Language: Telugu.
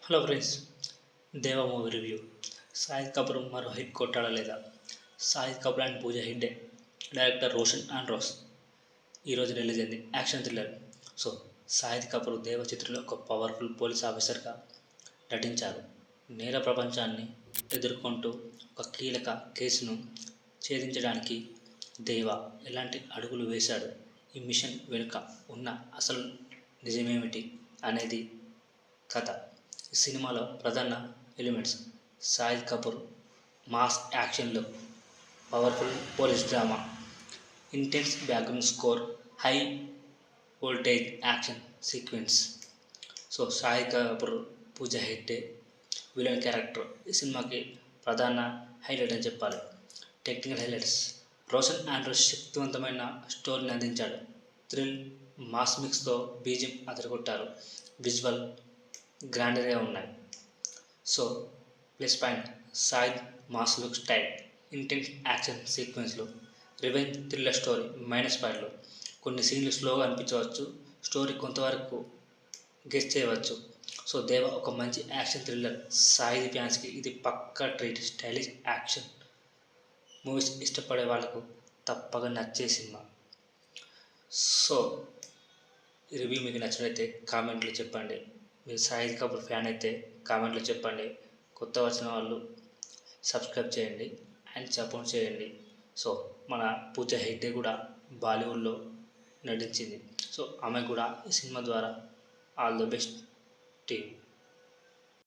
Hello friends, Deva movie review. Shahid Kapoor మరో హిట్ కొట్టాడా లేదా? షాహిద్ కపూర్ అండ్ పూజా హెగ్డే, డైరెక్టర్ రోషన్ ఆండ్రూస్ ఈరోజు రిలీజ్ అయింది action thriller. So Shahid Kapoor Deva చిత్రంలో ఒక పవర్ఫుల్ పోలీస్ ఆఫీసర్గా నటించారు. నేర ప్రపంచాన్ని ఎదుర్కొంటూ ఒక కీలక కేసును ఛేదించడానికి దేవ ఎలాంటి అడుగులు వేశాడు, ఈ మిషన్ వెనుక ఉన్న అసలు నిజమేమిటి అనేది కథ. ఈ సినిమాలో ప్రధాన ఎలిమెంట్స్ షాహిద్ కపూర్ మాస్ యాక్షన్లు, powerful police drama, intense background score, high voltage action sequence. So Shahid Kapoor, Pooja Hegde villain character ఈ సినిమాకి ప్రధాన హైలైట్ అని చెప్పాలి. టెక్నికల్ హైలైట్స్: రోషన్ ఆండ్రూస్ శక్తివంతమైన స్టోరీని అందించాడు. థ్రిల్, మాస్ మిక్స్తో బీజియం అదరగొట్టారు. విజువల్ గ్రాండర్గా ఉన్నాయి. So plus point: Shahid mass look, style, intense action సీక్వెన్స్లు, రివెంజ్ థ్రిల్లర్ స్టోరీ. మైనస్ పాయింట్లు: కొన్ని సీన్లు స్లోగా అనిపించవచ్చు, స్టోరీ కొంతవరకు గెస్ చేయవచ్చు. సో దేవ ఒక మంచి యాక్షన్ థ్రిల్లర్. షాహిద్ ఫ్యాన్స్కి ఇది పక్కా ట్రీట్. స్టైలిష్ యాక్షన్ మూవీస్ ఇష్టపడే వాళ్ళకు తప్పక నచ్చే సినిమా. సో ఈ రివ్యూ మీకు నచ్చినట్లయితే కామెంట్లో చెప్పండి. మీరు షాహిద్ కపూర్ ఫ్యాన్ అయితే కామెంట్లో చెప్పండి. కొత్త వచ్చిన వాళ్ళు సబ్స్క్రైబ్ చేయండి అండ్ సపోర్ట్ చేయండి. సో మన పూజా హెగ్డే కూడా బాలీవుడ్లో నటించింది. సో ఆమె కూడా ఈ సినిమా ద్వారా ఆల్ ద బెస్ట్ టీమ్.